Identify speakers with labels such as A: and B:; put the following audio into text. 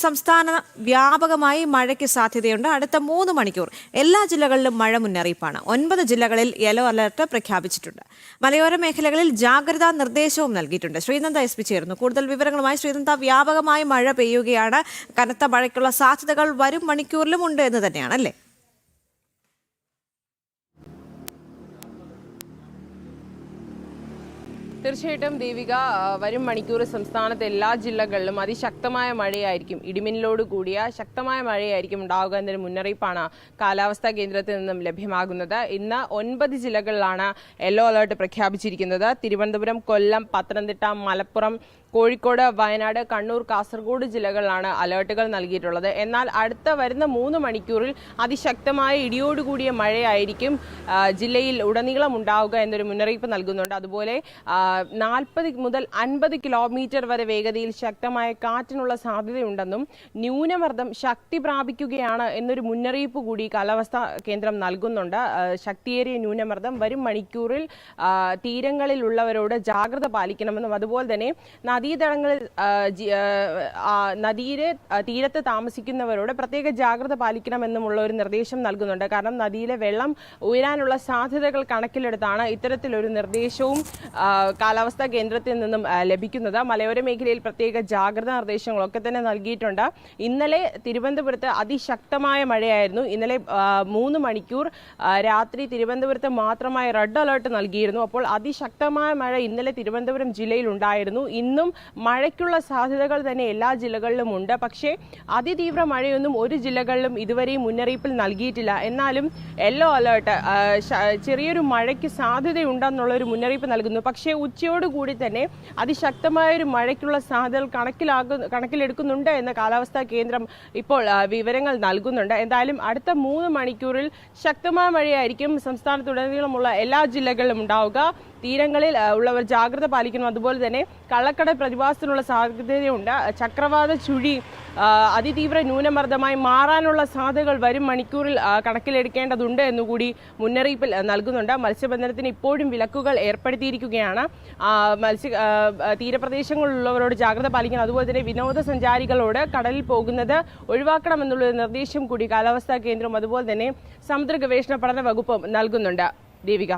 A: സംസ്ഥാന വ്യാപകമായി മഴയ്ക്ക് സാധ്യതയുണ്ട്. അടുത്ത 3 മണിക്കൂർ എല്ലാ ജില്ലകളിലും മഴ മുന്നറിയിപ്പാണ്. 9 ജില്ലകളിൽ യെല്ലോ അലർട്ട് പ്രഖ്യാപിച്ചിട്ടുണ്ട്. മലയോര മേഖലകളിൽ ജാഗ്രതാ നിർദ്ദേശവും നൽകിയിട്ടുണ്ട്. ശ്രീനന്ദ SP ചേർന്നു. കൂടുതൽ വിവരങ്ങളുമായി ശ്രീനന്ദ, വ്യാപകമായി മഴ പെയ്യുകയാണ്. കനത്ത മഴയ്ക്കുള്ള സാധ്യതകൾ വരും മണിക്കൂറിലും ഉണ്ട് എന്ന് തന്നെയാണ് അല്ലേ?
B: തീർച്ചയായിട്ടും ദേവിക, വരും മണിക്കൂർ സംസ്ഥാനത്തെ എല്ലാ ജില്ലകളിലും അതിശക്തമായ മഴയായിരിക്കും, ഇടിമിന്നലോട് കൂടിയ ശക്തമായ മഴയായിരിക്കും ഉണ്ടാവുക എന്നൊരു മുന്നറിയിപ്പാണ് കാലാവസ്ഥാ കേന്ദ്രത്തിൽ നിന്നും ലഭ്യമാകുന്നത്. ഇന്ന് 9 ജില്ലകളിലാണ് യെല്ലോ അലർട്ട് പ്രഖ്യാപിച്ചിരിക്കുന്നത്. തിരുവനന്തപുരം, കൊല്ലം, പത്തനംതിട്ട, മലപ്പുറം, കോഴിക്കോട്, വയനാട്, കണ്ണൂർ, കാസർഗോഡ് ജില്ലകളിലാണ് അലേർട്ടുകൾ നൽകിയിട്ടുള്ളത്. എന്നാൽ അടുത്ത വരുന്ന 3 മണിക്കൂറിൽ അതിശക്തമായ ഇടിയോടുകൂടിയ മഴയായിരിക്കും ജില്ലയിൽ ഉടനീളം ഉണ്ടാവുക എന്നൊരു മുന്നറിയിപ്പ് നൽകുന്നുണ്ട്. അതുപോലെ 40 മുതൽ 50 കിലോമീറ്റർ വരെ വേഗതയിൽ ശക്തമായ കാറ്റിനുള്ള സാധ്യതയുണ്ടെന്നും ന്യൂനമർദ്ദം ശക്തി പ്രാപിക്കുകയാണ് എന്നൊരു മുന്നറിയിപ്പ് കൂടി കാലാവസ്ഥാ കേന്ദ്രം നൽകുന്നുണ്ട്. ശക്തിയേറിയ ന്യൂനമർദ്ദം വരും മണിക്കൂറിൽ തീരങ്ങളിലുള്ളവരോട് ജാഗ്രത പാലിക്കണമെന്നും അതുപോലെ തന്നെ തീരത്ത് താമസിക്കുന്നവരോട് പ്രത്യേക ജാഗ്രത പാലിക്കണമെന്നുമുള്ള ഒരു നിർദ്ദേശം നൽകുന്നുണ്ട്. കാരണം നദിയിലെ വെള്ളം ഉയരാനുള്ള സാധ്യതകൾ കണക്കിലെടുത്താണ് ഇത്തരത്തിലൊരു നിർദ്ദേശവും കാലാവസ്ഥാ കേന്ദ്രത്തിൽ നിന്നും ലഭിക്കുന്നത്. മലയോര മേഖലയിൽ പ്രത്യേക ജാഗ്രതാ നിർദ്ദേശങ്ങളൊക്കെ തന്നെ നൽകിയിട്ടുണ്ട്. ഇന്നലെ തിരുവനന്തപുരത്ത് അതിശക്തമായ മഴയായിരുന്നു. ഇന്നലെ 3 മണിക്കൂർ രാത്രി തിരുവനന്തപുരത്ത് മാത്രമായി റെഡ് അലർട്ട് നൽകിയിരുന്നു. അപ്പോൾ അതിശക്തമായ മഴ ഇന്നലെ തിരുവനന്തപുരം ജില്ലയിൽ ഉണ്ടായിരുന്നു. ഇന്നും മഴയ്ക്കുള്ള സാധ്യതകൾ തന്നെ എല്ലാ ജില്ലകളിലും ഉണ്ട്. പക്ഷേ അതിതീവ്ര മഴയൊന്നും ഒരു ജില്ലകളിലും ഇതുവരെയും മുന്നറിയിപ്പിൽ നൽകിയിട്ടില്ല. എന്നാലും യെല്ലോ അലേർട്ട് ചെറിയൊരു മഴയ്ക്ക് സാധ്യതയുണ്ടെന്നുള്ളൊരു മുന്നറിയിപ്പ് നൽകുന്നു. പക്ഷേ ഉച്ചയോടുകൂടി തന്നെ അതിശക്തമായൊരു മഴയ്ക്കുള്ള സാധ്യതകൾ കണക്കിലെടുക്കുന്നുണ്ട് എന്ന് കാലാവസ്ഥാ കേന്ദ്രം ഇപ്പോൾ വിവരങ്ങൾ നൽകുന്നുണ്ട്. എന്തായാലും അടുത്ത 3 മണിക്കൂറിൽ ശക്തമായ മഴയായിരിക്കും സംസ്ഥാനത്തുടനീളമുള്ള എല്ലാ ജില്ലകളിലും ഉണ്ടാവുക. തീരങ്ങളിൽ ഉള്ളവർ ജാഗ്രത പാലിക്കണം. അതുപോലെ തന്നെ കള്ളക്കടൽ പ്രതിഭാസത്തിനുള്ള സാധ്യതയുണ്ട്. ചക്രവാത ചുഴി അതിതീവ്ര ന്യൂനമർദ്ദമായി മാറാനുള്ള സാധ്യതകൾ വരും മണിക്കൂറിൽ കണക്കിലെടുക്കേണ്ടതുണ്ട് എന്നുകൂടി മുന്നറിയിപ്പിൽ നൽകുന്നുണ്ട്. മത്സ്യബന്ധനത്തിന് ഇപ്പോഴും വിലക്കുകൾ ഏർപ്പെടുത്തിയിരിക്കുകയാണ്. തീരപ്രദേശങ്ങളിലുള്ളവരോട് ജാഗ്രത പാലിക്കണം. അതുപോലെ തന്നെ വിനോദസഞ്ചാരികളോട് കടലിൽ പോകുന്നത് ഒഴിവാക്കണമെന്നുള്ള നിർദ്ദേശം കൂടി കാലാവസ്ഥാ കേന്ദ്രവും അതുപോലെ തന്നെ സമുദ്ര ഗവേഷണ പഠന വകുപ്പും നൽകുന്നുണ്ട്. ദേവിക.